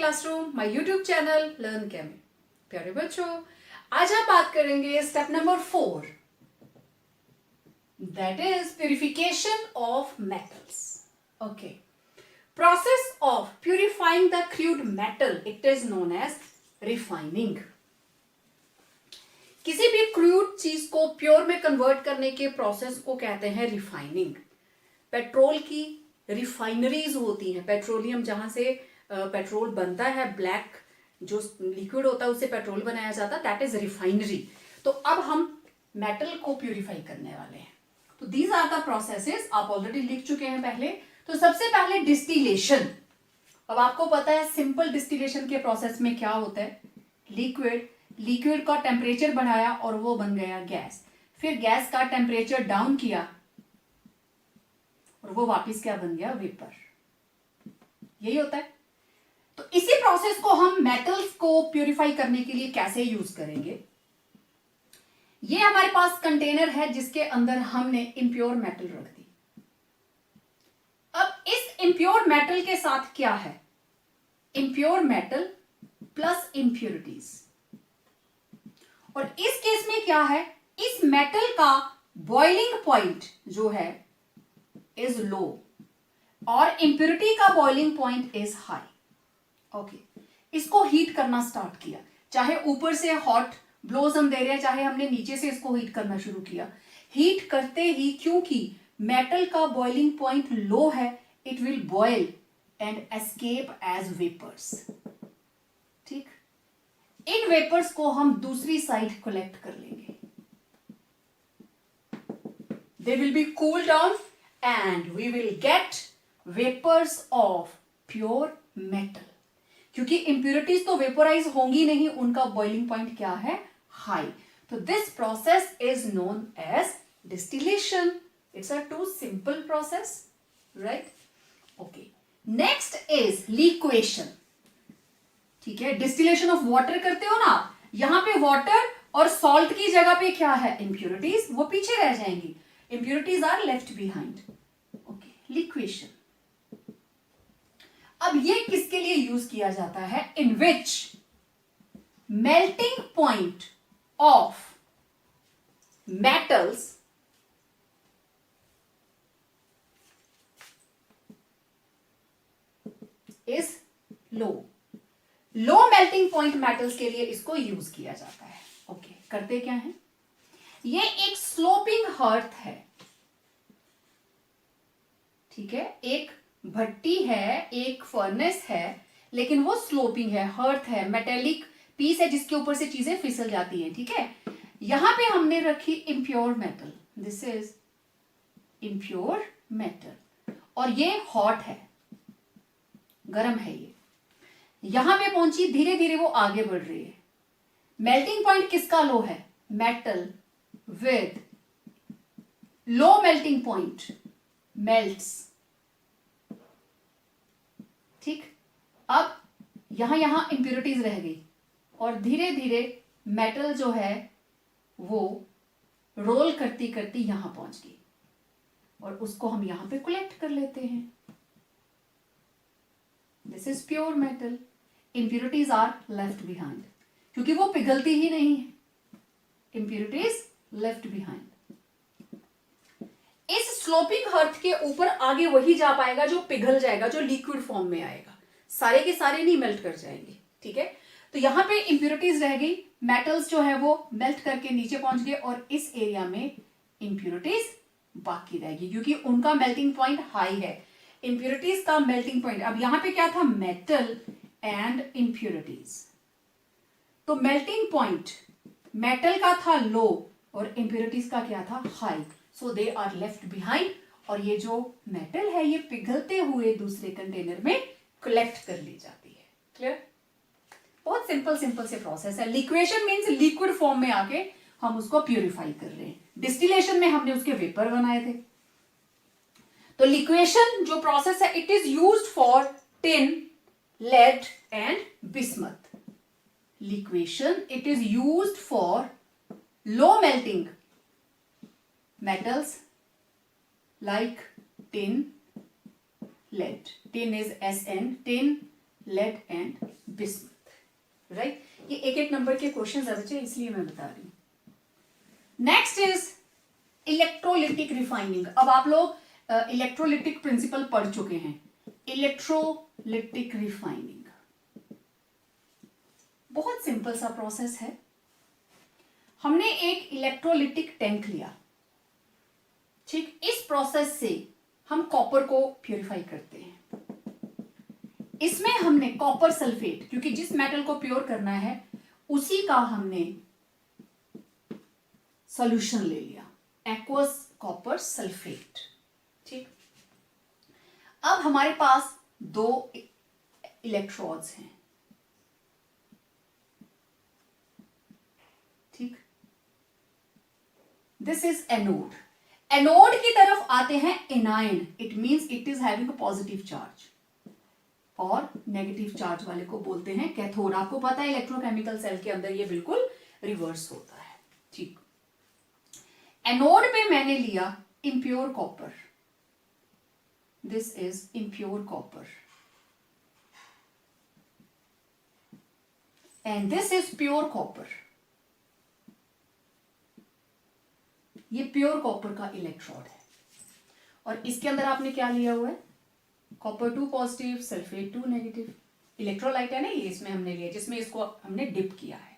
Classroom, my YouTube channel learn Chemi. प्यारे बच्चों, आज हम बात करेंगे step number 4, that is purification of metals. Okay, process of purifying the crude metal, it is known as refining. किसी भी crude चीज को प्योर में कन्वर्ट करने के प्रोसेस को कहते हैं रिफाइनिंग। पेट्रोल की रिफाइनरीज होती हैं, पेट्रोलियम जहां से पेट्रोल बनता है, ब्लैक जो लिक्विड होता है उससे पेट्रोल बनाया जाता है, दैट इज रिफाइनरी। तो अब हम मेटल को प्यूरिफाई करने वाले हैं। तो दीज आर द प्रोसेसेस, आप ऑलरेडी लिख चुके हैं पहले। तो सबसे पहले डिस्टिलेशन। अब आपको पता है सिंपल डिस्टिलेशन के प्रोसेस में क्या होता है, लिक्विड का टेम्परेचर बढ़ाया और वो बन गया गैस, फिर गैस का टेम्परेचर डाउन किया और वो वापस क्या बन गया, वेपर। यही होता है। तो इसी प्रोसेस को हम मेटल्स को प्यूरिफाई करने के लिए कैसे यूज करेंगे। ये हमारे पास कंटेनर है जिसके अंदर हमने इम्प्योर मेटल रख दी। अब इस इम्प्योर मेटल के साथ क्या है, इम्प्योर मेटल प्लस इंप्योरिटीज। और इस केस में क्या है, इस मेटल का बॉइलिंग पॉइंट जो है इज लो और इंप्योरिटी का boiling point is high. Okay, इसको हीट करना स्टार्ट किया, चाहे ऊपर से हॉट ब्लोज हम दे रहे हैं, चाहे हमने नीचे से इसको हीट करना शुरू किया। हीट करते ही, क्योंकि मेटल का बॉइलिंग पॉइंट लो है, it will boil and escape as vapours. ठीक, इन वेपर्स को हम दूसरी साइड कलेक्ट कर लेंगे। They will be cool down and we will get vapours of pure metal. क्योंकि इंप्योरिटीज तो वेपोराइज होंगी नहीं, उनका बॉइलिंग पॉइंट क्या है, हाई। तो this process is known as distillation. It's a too simple process, right. Okay, next is liquation. ठीक है, डिस्टिलेशन ऑफ वाटर करते हो ना, यहां पे वाटर और सॉल्ट की जगह पे क्या है, इंप्योरिटीज, वो पीछे रह जाएंगी, impurities are left behind. Okay, liquation. अब ये किसके लिए यूज किया जाता है, in which melting point of metals is low. Low melting point metals के लिए इसको यूज किया जाता है। ओके, करते क्या है, ये एक स्लोपिंग हर्थ है। ठीक है, एक भट्टी है, एक फर्नेस है, लेकिन वो स्लोपिंग है, हर्थ है, मेटेलिक पीस है जिसके ऊपर से चीजें फिसल जाती हैं। ठीक है, यहां पे हमने रखी impure metal, this is impure metal, और ये हॉट है, गर्म है। ये यहां पे पहुंची, धीरे धीरे वो आगे बढ़ रही है। मेल्टिंग पॉइंट किसका लो है, metal with low melting point melts. ठीक, अब यहां इंप्योरिटीज रह गई और धीरे धीरे मेटल जो है वो रोल करती करती यहां पहुंच गई और उसको हम यहां पे कलेक्ट कर लेते हैं। This is pure metal, impurities are left behind, क्योंकि वो पिघलती ही नहीं है, इंप्योरिटीज लेफ्ट बिहाइंड। इस स्लोपिंग हर्थ के ऊपर आगे वही जा पाएगा जो पिघल जाएगा, जो लिक्विड फॉर्म में आएगा, सारे के सारे नहीं मेल्ट कर जाएंगे। ठीक है, तो यहां पे इंप्योरिटीज रह गई, मेटल्स जो है वो मेल्ट करके नीचे पहुंच गए और इस एरिया में इंप्योरिटीज बाकी रहेगी, क्योंकि उनका मेल्टिंग पॉइंट हाई है। इंप्योरिटीज का मेल्टिंग पॉइंट, अब यहां पे क्या था, मेटल एंड इंप्योरिटीज। तो मेल्टिंग पॉइंट मेटल का था लो और इंप्योरिटीज का क्या था, high, so they are left behind. और ये जो मेटल है ये पिघलते हुए दूसरे कंटेनर में कलेक्ट कर ली जाती है। क्लियर, बहुत सिंपल से प्रोसेस है। लिक्वेशन मींस लिक्विड फॉर्म में आके हम उसको प्यूरिफाई कर रहे हैं, डिस्टिलेशन में हमने उसके वेपर बनाए थे। तो लिक्वेशन जो प्रोसेस है, it is used for tin, lead and bismuth. Liquation, it is used for low melting metals like tin, lead. Tin is SN, tin, lead and bismuth, right. ये एक एक नंबर के question है बच्चे, इसलिए मैं बता रही हूं। Next is electrolytic refining. अब आप लोग इलेक्ट्रोलिटिक प्रिंसिपल पढ़ चुके हैं। इलेक्ट्रोलिटिक रिफाइनिंग बहुत सिंपल सा प्रोसेस है। हमने एक इलेक्ट्रोलिटिक टैंक लिया, ठीक। इस प्रोसेस से हम कॉपर को प्यूरिफाई करते हैं। इसमें हमने कॉपर सल्फेट, क्योंकि जिस मेटल को प्योर करना है उसी का हमने सॉल्यूशन ले लिया, एक्वस कॉपर सल्फेट, ठीक। अब हमारे पास दो इलेक्ट्रोड्स हैं, ठीक। This is anode. एनोड की तरफ आते हैं anion, it means it is having a positive charge, और नेगेटिव चार्ज वाले को बोलते हैं कैथोड। आपको पता है इलेक्ट्रोकेमिकल सेल के अंदर ये बिल्कुल रिवर्स होता है, ठीक। एनोड पे मैंने लिया impure copper, this is impure copper, and this is pure copper. ये प्योर कॉपर का इलेक्ट्रोड है, और इसके अंदर आपने क्या लिया हुआ है, copper 2 positive, sulphate 2 negative. Electrolyte है ना ये, इसमें हमने लिया, जिसमें इसको हमने डिप किया है।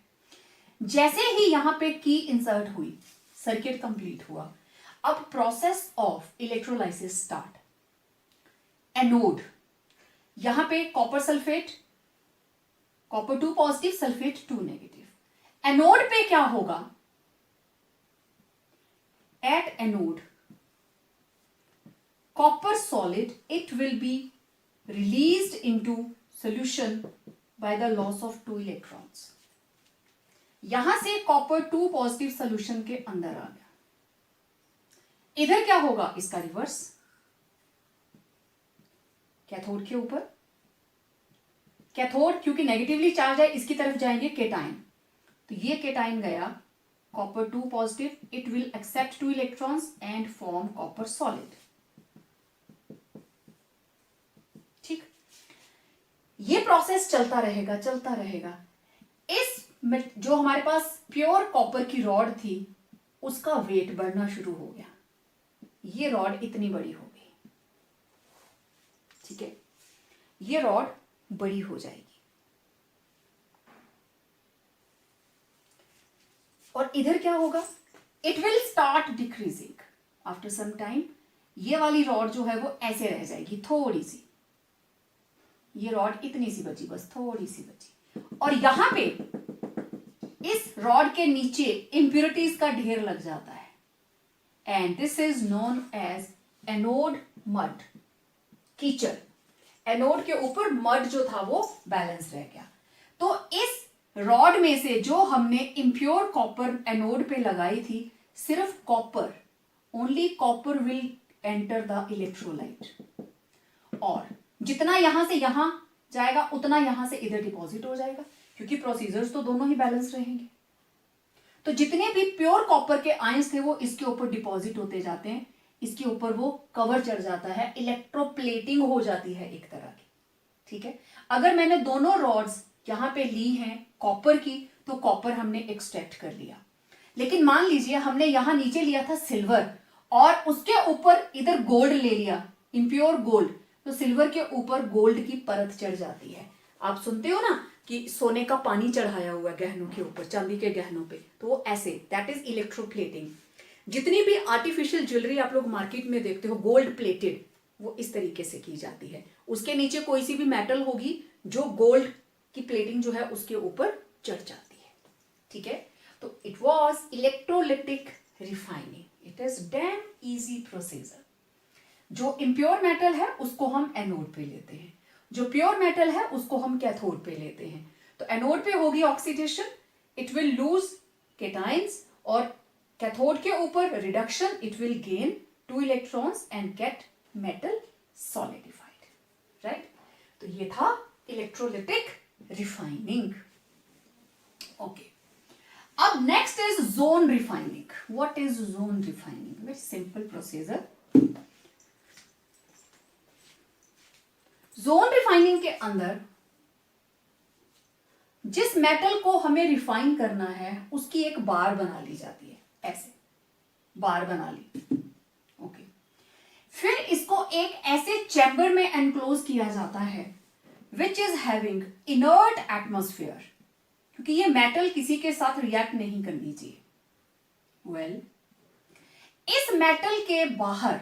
जैसे ही यहां पे की इंसर्ट हुई, सर्किट कंप्लीट हुआ। अब process of electrolysis start. Anode, यहां पे copper sulphate, copper 2 positive, sulphate 2 negative. Anode पे क्या होगा, at anode copper solid, it will be released into solution by the loss of 2 electrons. यहां से copper 2 पॉजिटिव सोल्यूशन के अंदर आ गया। इधर क्या होगा, इसका रिवर्स, कैथोड के ऊपर। कैथोड क्योंकि नेगेटिवली चार्ज है, इसकी तरफ जाएंगे केटाइन, तो ये केटाइन गया copper 2 positive, it will accept 2 electrons and form copper solid, ठीक। ये प्रोसेस चलता रहेगा चलता रहेगा। इस जो हमारे पास प्योर कॉपर की रॉड थी उसका वेट बढ़ना शुरू हो गया, ये रॉड इतनी बड़ी हो गई, ठीक है। ये रॉड बड़ी हो जाएगी, और इधर क्या होगा, it will start decreasing after some time. ये वाली रॉड जो है वो ऐसे रह जाएगी, थोड़ी सी, ये रॉड इतनी सी बची, बस थोड़ी सी बची, और यहां पे इस रॉड के नीचे इंप्योरिटीज का ढेर लग जाता है, and this is known as anode mud, कीचड़। एनोड के ऊपर मड जो था वो बैलेंस रह गया। तो इस रॉड में से जो हमने इम्प्योर कॉपर एनोड पे लगाई थी, सिर्फ copper, only copper will enter the electrolyte, और जितना यहां से यहां जाएगा उतना यहां से इधर डिपॉजिट हो जाएगा, क्योंकि प्रोसीजर्स तो दोनों ही बैलेंस रहेंगे। तो जितने भी प्योर कॉपर के आयंस थे वो इसके ऊपर डिपॉजिट होते जाते हैं, इसके ऊपर वो कवर चढ़ जाता है, इलेक्ट्रोप्लेटिंग हो जाती है एक तरह की, ठीक है। अगर मैंने दोनों रॉड्स यहां पे ली हैं कॉपर की, तो कॉपर हमने एक्सट्रैक्ट कर लिया। लेकिन मान लीजिए हमने यहां नीचे लिया था सिल्वर, और उसके ऊपर इधर गोल्ड ले लिया, इम्प्योर गोल्ड, तो सिल्वर के ऊपर गोल्ड की परत चढ़ जाती है। आप सुनते हो ना कि सोने का पानी चढ़ाया हुआ गहनों के ऊपर, चांदी के गहनों पे, तो वो ऐसे, दैट इज इलेक्ट्रोप्लेटिंग। जितनी भी आर्टिफिशियल ज्वेलरी आप लोग मार्केट में देखते हो गोल्ड प्लेटेड, वो इस तरीके से की जाती है। उसके नीचे कोई सी भी मेटल होगी जो गोल्ड की प्लेटिंग जो है उसके ऊपर चढ़ जाती है, ठीक है। तो it was electrolytic refining, it is damn easy procedure. जो इम्प्योर मेटल है उसको हम एनोड पे लेते हैं, जो प्योर मेटल है उसको हम कैथोड पे लेते हैं। तो एनोड पे होगी oxidation, it will lose cations, और कैथोड के ऊपर reduction, it will gain 2 electrons and get metal solidified, right. तो ये था इलेक्ट्रोलिटिक रिफाइनिंग, ओके। अब next is zone refining. What is zone refining? Very simple procedure. Zone refining के अंदर जिस मेटल को हमें रिफाइन करना है उसकी एक बार बना ली जाती है, ऐसे बार बना ली। ओके, फिर इसको एक ऐसे चैम्बर में एनक्लोज किया जाता है which is having inert atmosphere, क्योंकि ये मेटल किसी के साथ रिएक्ट नहीं करनी चाहिए। वेल, इस मेटल के बाहर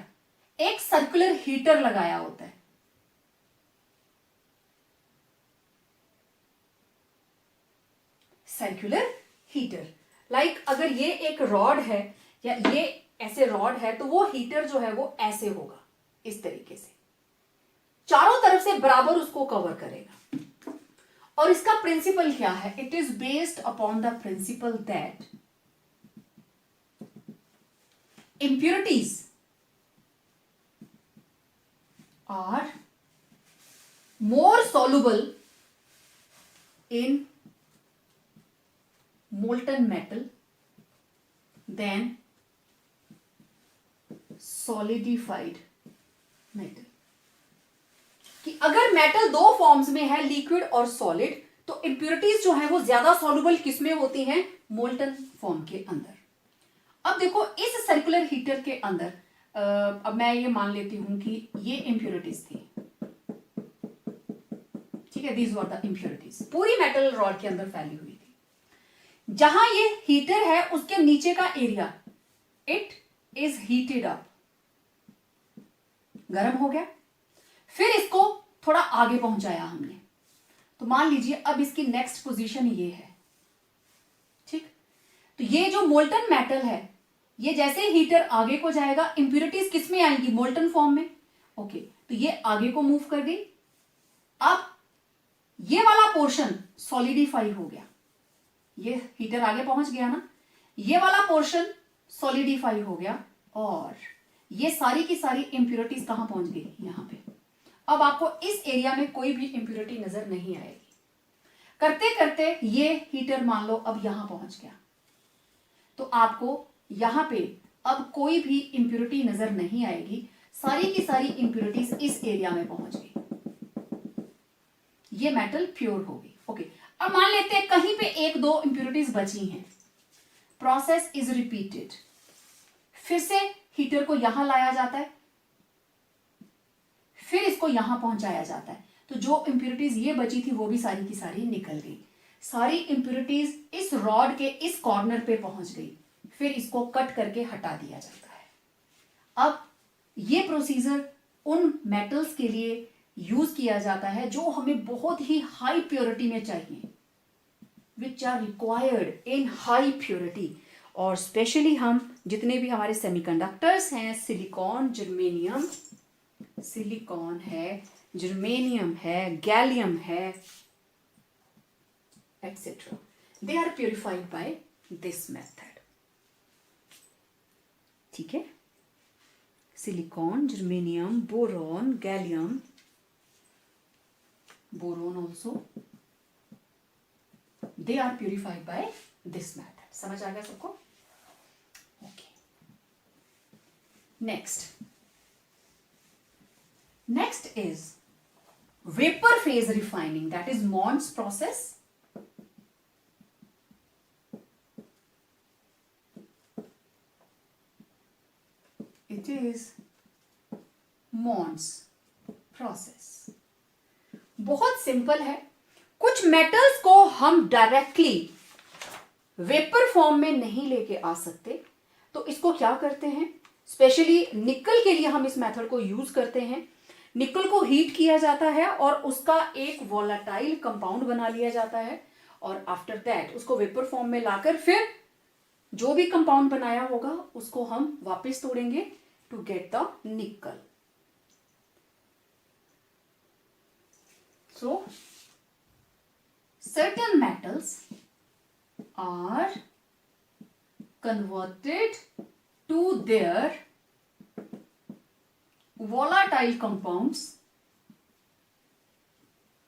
एक सर्कुलर हीटर लगाया होता है। सर्कुलर हीटर, लाइक अगर ये एक रॉड है या ये ऐसे रॉड है तो वो हीटर जो है वो ऐसे होगा, इस तरीके से चारों तरफ से बराबर उसको कवर करेगा। और इसका प्रिंसिपल क्या है? It is based upon the principal that impurities are more soluble in molten metal than solidified metal। कि अगर मेटल दो फॉर्म्स में है, लिक्विड और सॉलिड, तो इंप्योरिटीज जो है वो ज्यादा सॉल्युबल किसमें होती हैं? मोल्टन फॉर्म के अंदर। अब देखो इस सर्कुलर हीटर के अंदर अब मैं ये मान लेती हूं कि ये इंप्योरिटीज थी, ठीक है, दीज वर द इंप्योरिटीज, पूरी मेटल रॉड के अंदर फैली हुई थी। जहां ये हीटर है उसके नीचे का area, it is heated up, गर्म हो गया। फिर इसको थोड़ा आगे पहुंचाया हमने, तो मान लीजिए अब इसकी नेक्स्ट पोजीशन ये है, ठीक। तो ये जो मोल्टन मेटल है, ये जैसे हीटर आगे को जाएगा, इंप्योरिटीज किस में आएंगी? मोल्टन फॉर्म में। ओके, तो ये आगे को मूव कर गई। अब ये वाला पोर्शन सॉलिडिफाई हो गया, ये हीटर आगे पहुंच गया ना, ये वाला पोर्शन सॉलिडिफाई हो गया और ये सारी की सारी इंप्योरिटीज कहां पहुंच गई? यहां पे। अब आपको इस एरिया में कोई भी इंप्योरिटी नजर नहीं आएगी। करते करते ये हीटर मान लो अब यहां पहुंच गया, तो आपको यहां पे अब कोई भी इंप्योरिटी नजर नहीं आएगी, सारी की सारी इंप्योरिटीज इस एरिया में पहुंच गई, ये मेटल प्योर हो गई। ओके, अब मान लेते हैं कहीं पे एक दो इंप्योरिटीज बची हैं, प्रोसेस इज रिपीटेड, फिर से हीटर को यहां लाया जाता है, फिर इसको यहां पहुंचाया जाता है, तो जो इंप्योरिटीज ये बची थी वो भी सारी की सारी निकल गई। सारी इंप्योरिटीज इस रॉड के इस कॉर्नर पे पहुंच गई, फिर इसको कट करके हटा दिया जाता है। अब ये प्रोसीजर उन मेटल्स के लिए यूज किया जाता है जो हमें बहुत ही हाई प्योरिटी में चाहिए, which are required in high purity. और स्पेशली हम जितने भी हमारे सेमीकंडक्टर्स हैं, सिलिकॉन, जर्मेनियम, सिलिकॉन है, जर्मेनियम है, गैलियम है, etcetera, they are purified by this method. ठीक है, silicon, germanium, boron, gallium, boron also, they are purified by this method. समझ आ गया सबको? Okay, next is vapor phase refining, that is Mond's process. It is Mond's process. बहुत simple है। कुछ metals को हम डायरेक्टली वेपर फॉर्म में नहीं लेके आ सकते, तो इसको क्या करते हैं, स्पेशली निकल के लिए हम इस मेथड को यूज करते हैं। निकल को हीट किया जाता है और उसका एक वोलाटाइल कंपाउंड बना लिया जाता है, और आफ्टर दैट उसको वेपर फॉर्म में लाकर फिर जो भी कंपाउंड बनाया होगा उसको हम वापस तोड़ेंगे टू गेट द निकल। सो certain metals are converted to their volatile compounds.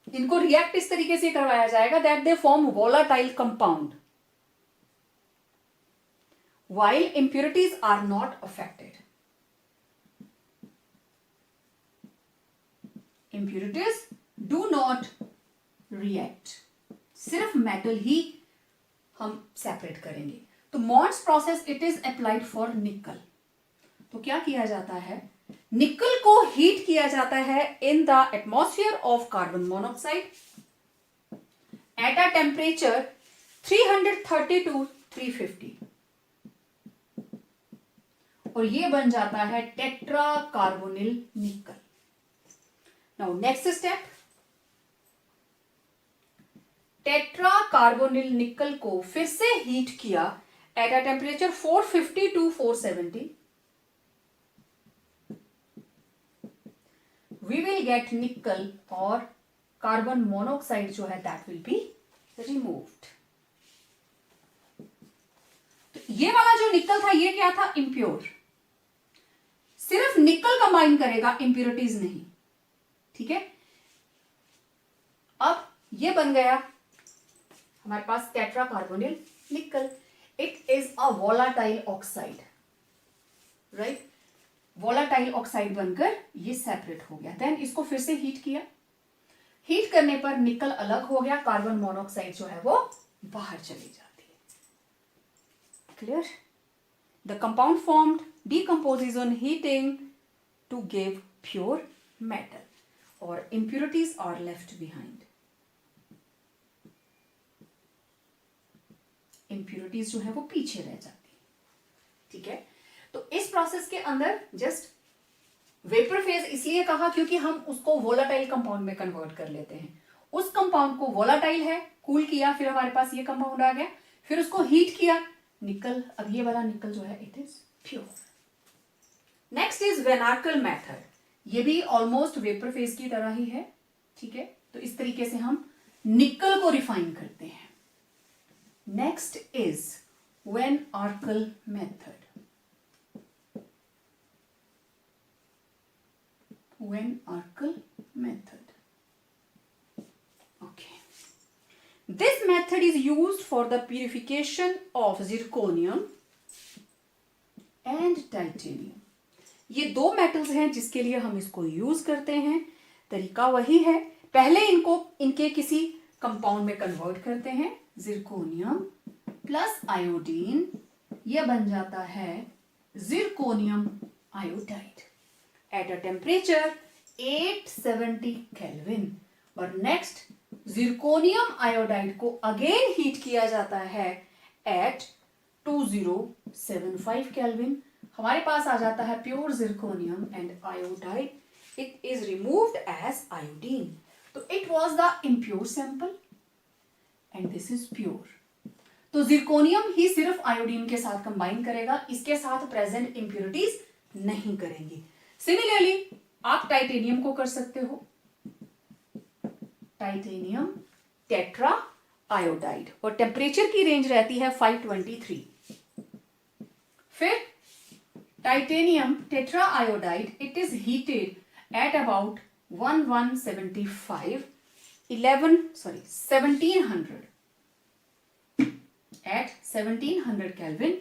इनको रिएक्ट इस तरीके से करवाया जाएगा that they form volatile compound while impurities are not affected. Impurities do not react. सिर्फ मेटल ही हम सेपरेट करेंगे। तो Mond's process it is applied for nickel. तो क्या किया जाता है, निकल को हीट किया जाता है in the atmosphere of carbon monoxide at a temperature 330 to 350 और ये बन जाता है टेट्रा कार्बोनिल निकल। Now next step, tetra carbonyl निकल को फिर से हीट किया at a temperature 450 to 470 we will get nickel और कार्बन मोनोऑक्साइड जो है दैट विल बी रिमूव्ड। तो ये वाला जो निकल था ये क्या था, इम्प्योर। सिर्फ निकल कंबाइन करेगा, इंप्योरिटीज नहीं, ठीक है। अब ये बन गया हमारे पास टेट्रा कार्बोनिल निकल। It is a volatile oxide, right. Volatile oxide बनकर ये सेपरेट हो गया। देन इसको फिर से हीट किया, हीट करने पर निकल अलग हो गया, कार्बन मोनोऑक्साइड जो है वो बाहर चली जाती है। Clear? The compound formed decomposes on heating to give pure metal or impurities are left behind. impurities जो है वो पीछे रह जाती है, ठीक है। तो इस प्रोसेस के अंदर जस्ट वेपर फेज इसलिए कहा क्योंकि हम उसको वोलाटाइल कंपाउंड में कन्वर्ट कर लेते हैं। उस कंपाउंड को वोलाटाइल है, कूल किया, फिर हमारे पास ये कंपाउंड आ गया, फिर उसको हीट किया, निकल, अब ये वाला निकल जो है it is pure. Next is Van Arkel method. ये भी ऑलमोस्ट वेपर फेज की तरह ही है, ठीक है। तो इस तरीके से हम निकल को रिफाइन करते हैं। Next is Van Arkel method. Van-Arkel method. Okay. This method is used for the purification of zirconium and titanium. ये दो मेटल्स हैं जिसके लिए हम इसको यूज करते हैं। तरीका वही है, पहले इनको इनके किसी कंपाउंड में कन्वर्ट करते हैं, जिरकोनियम प्लस आयोडीन, यह बन जाता है zirconium iodide at a temperature 870 kelvin. और नेक्स्ट जिरकोनियम आयोडाइड को अगेन हीट किया जाता है एट 2075 केल्विन। हमारे पास आ जाता है pure zirconium and iodide. It is removed as iodine. तो it was the impure sample and this is pure. तो जिरकोनियम ही सिर्फ आयोडीन के साथ कंबाइन करेगा, इसके साथ प्रेजेंट इंप्योरिटीज नहीं करेंगी। सिमिलरली आप टाइटेनियम को कर सकते हो, टाइटेनियम टेट्रा आयोडाइड, और टेम्परेचर की रेंज रहती है 523। फिर titanium tetra iodide it is heated at about 1700 at 1700 Kelvin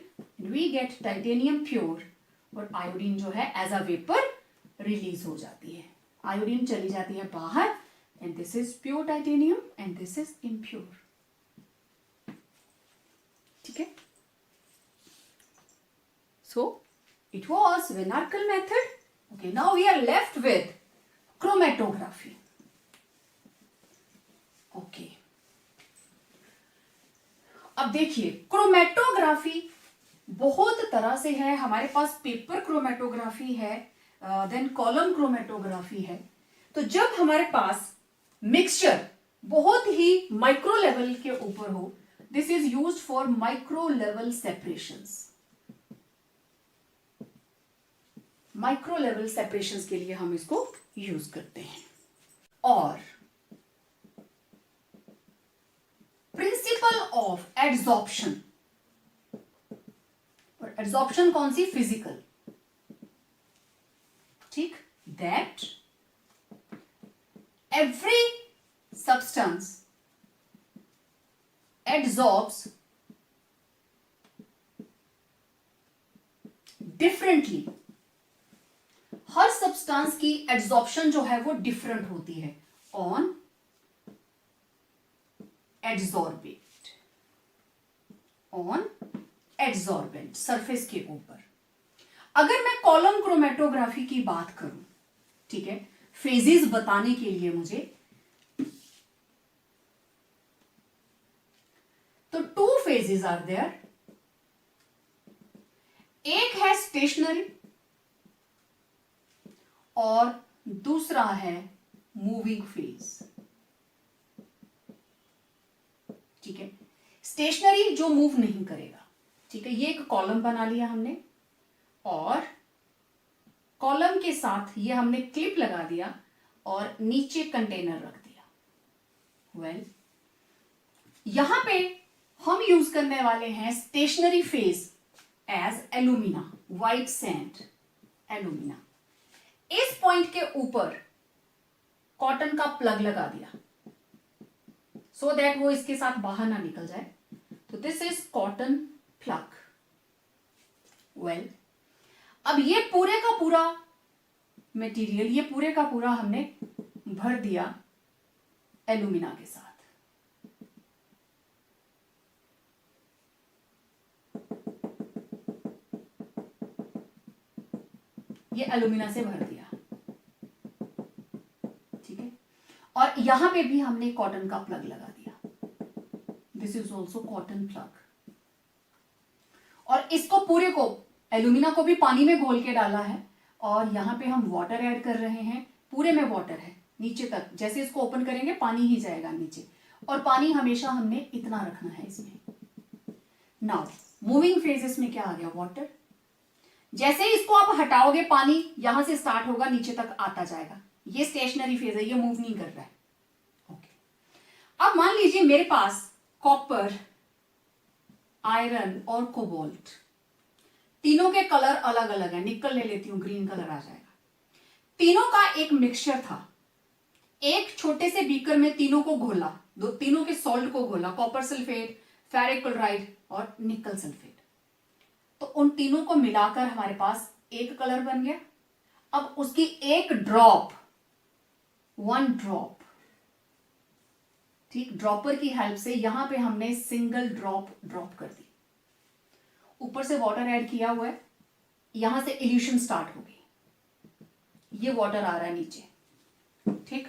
we get titanium pure और आयोडीन जो है एज अ वेपर रिलीज हो जाती है, आयोडीन चली जाती है बाहर and this is pure titanium and this is impure. ठीक है, so it was Van-Arkel method. Okay, now we are left with chromatography. Okay, अब देखिए क्रोमेटोग्राफी बहुत तरह से है। हमारे पास पेपर क्रोमेटोग्राफी है, देन कॉलम क्रोमेटोग्राफी है। तो जब हमारे पास मिक्सचर बहुत ही माइक्रो लेवल के ऊपर हो, this is used for micro level separations. Micro level separations के लिए हम इसको यूज करते हैं। और प्रिंसिपल ऑफ एड्सॉर्प्शन, और एड्सॉर्प्शन कौन सी? फिजिकल। ठीक, that every substance adsorbs differently. हर सब्सटेंस की एड्सॉर्प्शन जो है वो डिफरेंट होती है on adsorbate, on adsorbent, surface के ऊपर। अगर मैं कॉलम क्रोमेटोग्राफी की बात करूं, ठीक है, फेजेस बताने के लिए मुझे, तो 2 फेजेस आर देयर। एक है स्टेशनरी और दूसरा है मूविंग फेज, ठीक है। स्टेशनरी जो मूव नहीं करेगा, ठीक है। ये एक कॉलम बना लिया हमने और कॉलम के साथ ये हमने क्लिप लगा दिया और नीचे कंटेनर रख दिया। वेल, यहां पे हम यूज करने वाले हैं stationary phase as alumina, white sand alumina. इस पॉइंट के ऊपर कॉटन का प्लग लगा दिया सो दैट वो इसके साथ बाहर ना निकल जाए। तो this is cotton plug. Well, अब ये पूरे का पूरा मटेरियल, ये पूरे का पूरा हमने भर दिया एल्यूमिना के साथ। ये एल्यूमिना से भर दिया, ठीक है। और यहां पे भी हमने कॉटन का प्लग लगा दिया। This is also cotton plug. और इसको पूरे को, एल्यूमिना को भी पानी में घोल के डाला है और यहां पे हम वाटर ऐड कर रहे हैं। पूरे में वाटर है नीचे तक, जैसे इसको ओपन करेंगे पानी ही जाएगा नीचे, और पानी हमेशा हमने इतना रखना है इसमें। नाउ मूविंग फेजेस में क्या आ गया, वाटर। जैसे ही इसको आप हटाओगे पानी यहां से स्टार्ट होगा, नीचे तक आता जाएगा। ये स्टेशनरी फेज है, ये मूव नहीं कर रहा है। ओके, अब मान लीजिए मेरे पास कॉपर, आयरन और कोबाल्ट, तीनों के कलर अलग अलग है। निकल ले लेती हूं, ग्रीन कलर आ जाएगा। तीनों का एक मिक्सचर था। एक छोटे से बीकर में तीनों को घोला, तीनों के सॉल्ट को घोला, कॉपर सल्फेट, फेरिक क्लोराइड और निकल सल्फेट। तो उन तीनों को मिलाकर हमारे पास एक कलर बन गया। अब उसकी एक ड्रॉप, 1 ड्रॉप, ठीक, ड्रॉपर की हेल्प से यहां पे हमने सिंगल ड्रॉप कर दी। ऊपर से वाटर ऐड किया हुआ है, यहां से इल्यूशन स्टार्ट हो गई। ये वाटर आ रहा है नीचे, ठीक।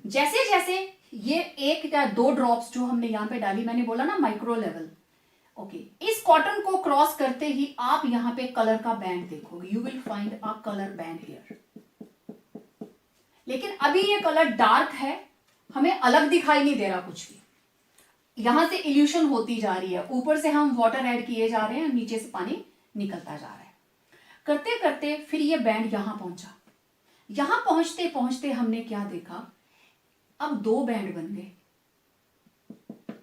जैसे जैसे ये 1 या 2 ड्रॉप्स जो हमने यहां पे डाली, मैंने बोला ना माइक्रो लेवल, ओके, इस कॉटन को क्रॉस करते ही आप यहां पे कलर का बैंड देखोगे। You will find a colour band here. लेकिन अभी ये कलर डार्क है, हमें अलग दिखाई नहीं दे रहा कुछ भी। यहां से इल्यूशन होती जा रही है, ऊपर से हम वाटर ऐड किए जा रहे हैं, नीचे से पानी निकलता जा रहा है। करते करते फिर ये बैंड यहां पहुंचा। यहां पहुंचते पहुंचते हमने क्या देखा, अब 2 बैंड बन गए।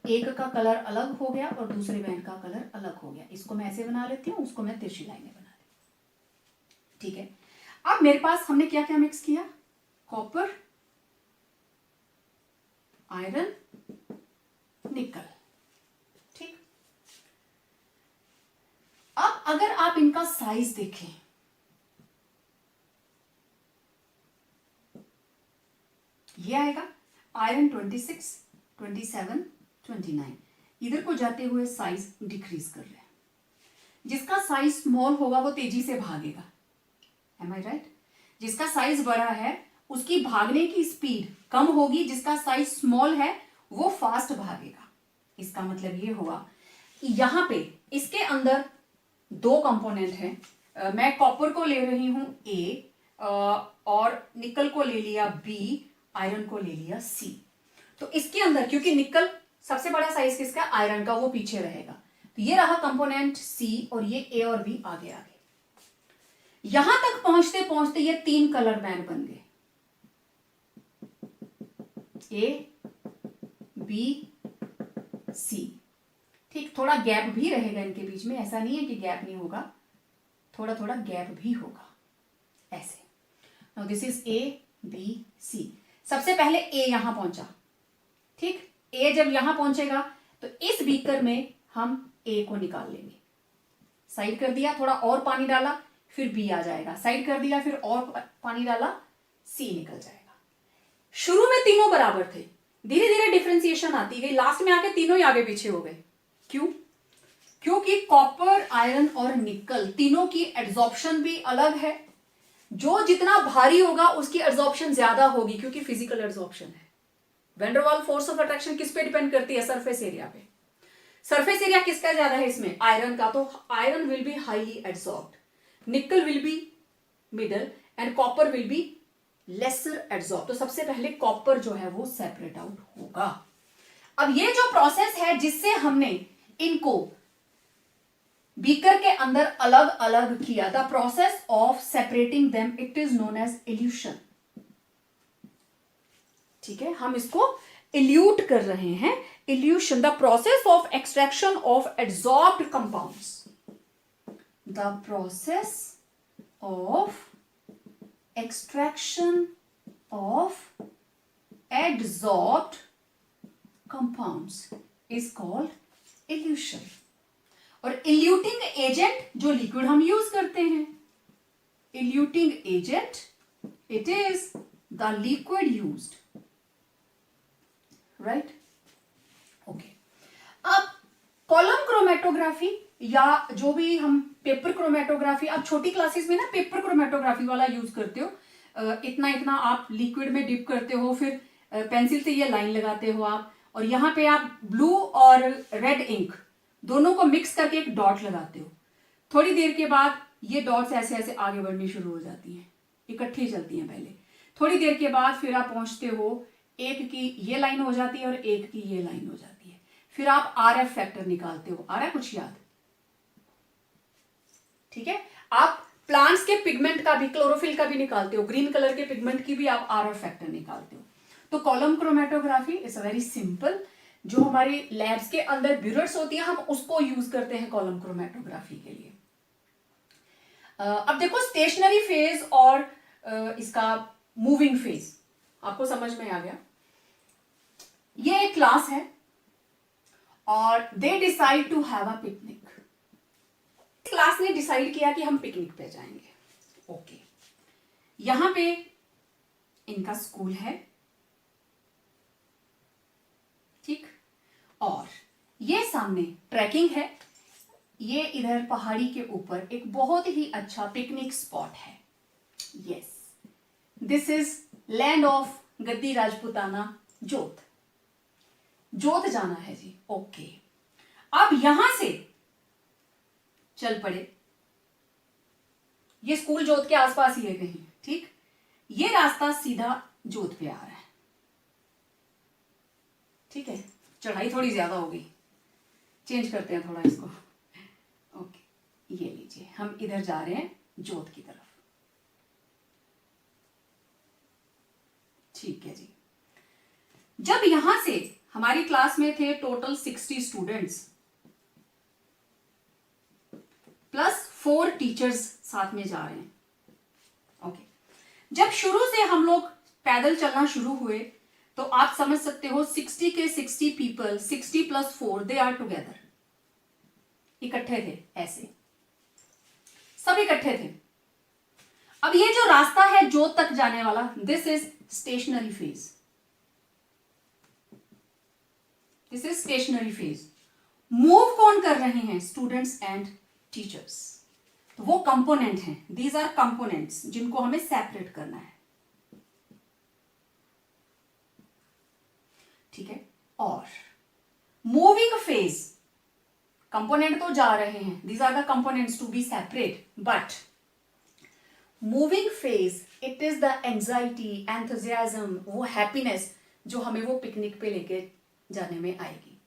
एक का कलर अलग हो गया और दूसरे बैंड का कलर अलग हो गया। इसको मैं ऐसे बना लेती हूं, उसको मैं तिरछी लाइनें बना लेती हूं, ठीक है। अब मेरे पास हमने क्या क्या मिक्स किया, कॉपर, आयरन, निकल, ठीक। अब अगर आप इनका साइज देखें, ये आएगा आयरन 26, 27, 29। इधर को जाते हुए साइज डिक्रीज कर रहे हैं। जिसका साइज स्मॉल होगा वो तेजी से भागेगा, एम आई राइट। जिसका साइज बड़ा है उसकी भागने की स्पीड कम होगी, जिसका साइज स्मॉल है वो फास्ट भागेगा। इसका मतलब ये हुआ कि यहां पे इसके अंदर 2 कंपोनेंट हैं। मैं कॉपर को ले रही हूं A, और निकल को ले लिया B, आयरन को ले लिया C। तो इसके अंदर, क्योंकि निकल सबसे बड़ा साइज किसका, आयरन का, वो पीछे रहेगा। तो ये रहा कंपोनेंट C और ये A और B आगे आगे। यहां तक पहुंचते पहुंचते ये 3 कलर बैंड बन गए, A, B, C, ठीक। थोड़ा गैप भी रहेगा इनके बीच में, ऐसा नहीं है कि गैप नहीं होगा, थोड़ा थोड़ा गैप भी होगा, ऐसे। Now this is A, B, C। सबसे पहले A यहां पहुंचा, ठीक। A जब यहां पहुंचेगा तो इस बीकर में हम A को निकाल लेंगे। साइड कर दिया, थोड़ा और पानी डाला, फिर B आ जाएगा। साइड कर दिया, फिर और पानी डाला, C निकल जाएगा। शुरू में तीनों बराबर थे, धीरे धीरे डिफरेंशिएशन आती गई, लास्ट में आके तीनों ही आगे पीछे हो गए। क्यों? क्योंकि कॉपर, आयरन और निकल तीनों की एड्सॉर्प्शन भी अलग है। जो जितना भारी होगा उसकी एड्सॉर्प्शन ज्यादा होगी, क्योंकि फिजिकल एड्सॉर्प्शन है। वैन डर वाल फोर्स ऑफ अट्रैक्शन किस पे डिपेंड करती है? सरफेस एरिया पे। सरफेस एरिया किसका ज्यादा है इसमें? आयरन का, तो iron will be highly adsorbed, nickel will be middle and copper will be lesser adsorb. तो सबसे पहले कॉपर जो है वो सेपरेट आउट होगा। अब ये जो प्रोसेस है जिससे हमने इनको बीकर के अंदर अलग अलग किया, the process of separating them, it is known as elution. ठीक है, हम इसको इल्यूट कर रहे हैं, elution, the process of extraction of adsorbed compounds, the process of extraction of adsorbed compounds is called elution। और इल्यूटिंग एजेंट जो liquid हम यूज करते हैं, eluting agent, it is the liquid used, right? Okay, अब column chromatography या जो भी हम पेपर क्रोमेटोग्राफी, आप छोटी क्लासेस में ना पेपर क्रोमेटोग्राफी वाला यूज करते हो, इतना इतना आप लिक्विड में डिप करते हो, फिर पेंसिल से ये लाइन लगाते हो आप, और यहाँ पे आप ब्लू और रेड इंक दोनों को मिक्स करके एक डॉट लगाते हो। थोड़ी देर के बाद ये डॉट्स ऐसे ऐसे आगे बढ़नी शुरू हो जाती हैं, इकट्ठी चलती हैं पहले। थोड़ी देर के बाद फिर आप पहुंचते हो, एक की ये लाइन हो जाती है और एक की ये लाइन हो जाती है। फिर आप RF फैक्टर निकालते हो। आ रहा है कुछ याद? ठीक है, आप प्लांट्स के पिगमेंट का भी, क्लोरोफिल का भी निकालते हो, ग्रीन कलर के पिगमेंट की भी आप RF फैक्टर निकालते हो। तो column chromatography is very simple. जो हमारी लैब्स के अंदर ब्यूरेट्स होती है, हम उसको यूज करते हैं कॉलम क्रोमेटोग्राफी के लिए। अब देखो, स्टेशनरी फेज और इसका मूविंग फेज आपको समझ में आ गया। ये एक क्लास है और they decide to have a picnic. Class ने डिसाइड किया कि हम पिकनिक पे जाएंगे। ओके, यहां पे इनका स्कूल है, ठीक, और ये सामने ट्रैकिंग है। ये इधर पहाड़ी के ऊपर एक बहुत ही अच्छा पिकनिक स्पॉट है। Yes, this is land of गद्दी राजपुताना, जोत। जोत जाना है जी। ओके, अब यहां से चल पड़े। ये स्कूल जोत के आसपास ही है कहीं, ठीक। ये रास्ता सीधा जोत पे आ रहा है, ठीक है। चढ़ाई थोड़ी ज्यादा होगी, चेंज करते हैं थोड़ा इसको। ओके, ये लीजिए, हम इधर जा रहे हैं जोत की तरफ, ठीक है जी। जब यहां से हमारी क्लास में थे टोटल 60 स्टूडेंट्स प्लस 4 टीचर्स साथ में जा रहे हैं। ओके, जब शुरू से हम लोग पैदल चलना शुरू हुए तो आप समझ सकते हो 60 के 60 people, 60 plus 4, they are together, इकट्ठे थे, ऐसे सब इकट्ठे थे। अब ये जो रास्ता है जोत तक जाने वाला, this is stationary phase, this is stationary phase. Move कौन कर रहे हैं? Students and teachers. तो वो कंपोनेंट हैं, दीज आर कंपोनेंट्स जिनको हमें सेपरेट करना है, ठीक है। और मूविंग फेज, कंपोनेंट तो जा रहे हैं, these are the components to be separate, but moving phase, it is the anxiety, enthusiasm, वो हैप्पीनेस जो हमें वो पिकनिक पे लेके जाने में आएगी,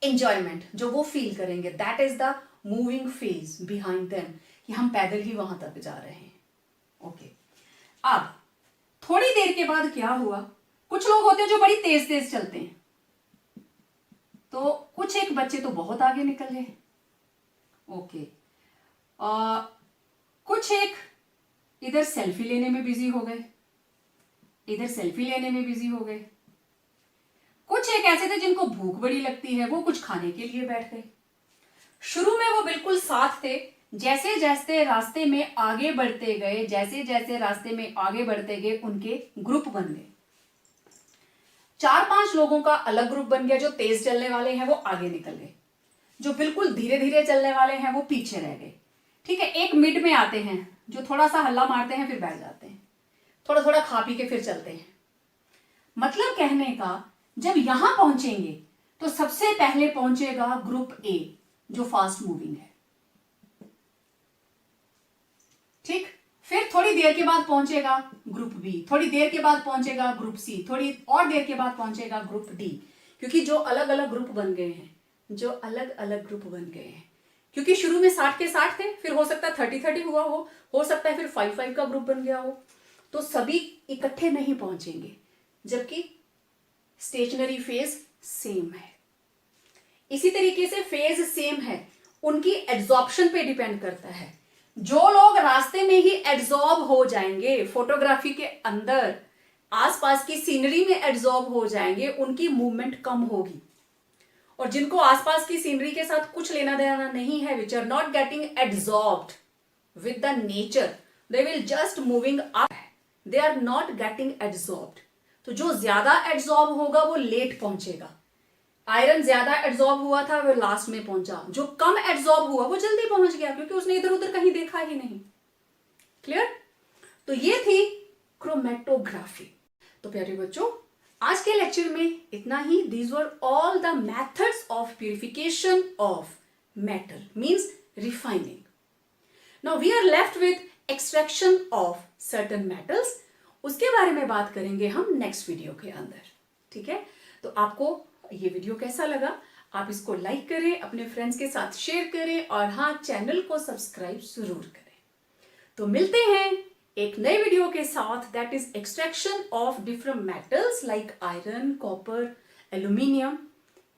एंजॉयमेंट जो वो फील करेंगे, that is the moving phase behind them, कि हम पैदल ही वहां तक जा रहे हैं। ओके, अब थोड़ी देर के बाद क्या हुआ, कुछ लोग होते हैं जो बड़ी तेज तेज चलते हैं, तो कुछ एक बच्चे तो बहुत आगे निकल गए। ओके, कुछ एक इधर सेल्फी लेने में बिजी हो गए, इधर सेल्फी लेने में बिजी हो गए। कुछ एक ऐसे थे जिनको भूख बड़ी लगती है, वो कुछ खाने के लिए बैठ गए। शुरू में वो बिल्कुल साथ थे, जैसे जैसे रास्ते में आगे बढ़ते गए, जैसे जैसे रास्ते में आगे बढ़ते गए, उनके ग्रुप बन गए। 4-5 लोगों का अलग ग्रुप बन गया, जो तेज चलने वाले हैं वो आगे निकल गए, जो बिल्कुल धीरे धीरे चलने वाले हैं वो पीछे रह गए। ठीक है, एक मिड में आते हैं जो थोड़ा सा हल्ला मारते हैं फिर बैठ जाते हैं, थोड़ा थोड़ा खा पी के फिर चलते हैं। मतलब कहने का, जब यहां पहुंचेंगे तो सबसे पहले पहुंचेगा ग्रुप ए जो फास्ट मूविंग है। ठीक, फिर थोड़ी देर के बाद पहुंचेगा ग्रुप बी, थोड़ी देर के बाद पहुंचेगा ग्रुप सी, थोड़ी और देर के बाद पहुंचेगा ग्रुप डी। क्योंकि जो अलग अलग ग्रुप बन गए हैं, जो अलग अलग ग्रुप बन गए हैं, क्योंकि शुरू में 60 के 60 थे, फिर हो सकता है 30-30 हुआ हो सकता है फिर 5-5 का ग्रुप बन गया हो, तो सभी इकट्ठे नहीं पहुंचेंगे, जबकि स्टेशनरी फेज सेम है। इसी तरीके से फेज सेम है, उनकी एड्सॉर्प्शन पे डिपेंड करता है। जो लोग रास्ते में ही एड्सॉर्ब हो जाएंगे, फोटोग्राफी के अंदर आसपास की सीनरी में एड्सॉर्ब हो जाएंगे, उनकी मूवमेंट कम होगी। और जिनको आसपास की सीनरी के साथ कुछ लेना देना नहीं है, which are not getting adsorbed with the nature, they will just moving up, they are not getting adsorbed. तो जो ज्यादा एड्सॉर्ब होगा वो लेट पहुंचेगा। आयरन ज्यादा एड्सॉर्ब हुआ था, वो लास्ट में पहुंचा। जो कम एड्सॉर्ब हुआ वो जल्दी पहुंच गया, क्योंकि उसने इधर उधर कहीं देखा ही नहीं। क्लियर? तो ये थी क्रोमेटोग्राफी। तो प्यारे बच्चों, आज के लेक्चर में इतना ही। These were all the methods of purification of metal, means refining. Now we are left with extraction of certain metals. उसके बारे में बात करेंगे हम नेक्स्ट वीडियो के अंदर। ठीक है, तो आपको ये वीडियो कैसा लगा? आप इसको लाइक करें, अपने फ्रेंड्स के साथ शेयर करें, और हाँ, चैनल को सब्सक्राइब जरूर करें। तो मिलते हैं एक नए वीडियो के साथ, that is extraction of different metals like iron, copper, aluminium.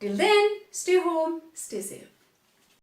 Till then, stay home, stay safe.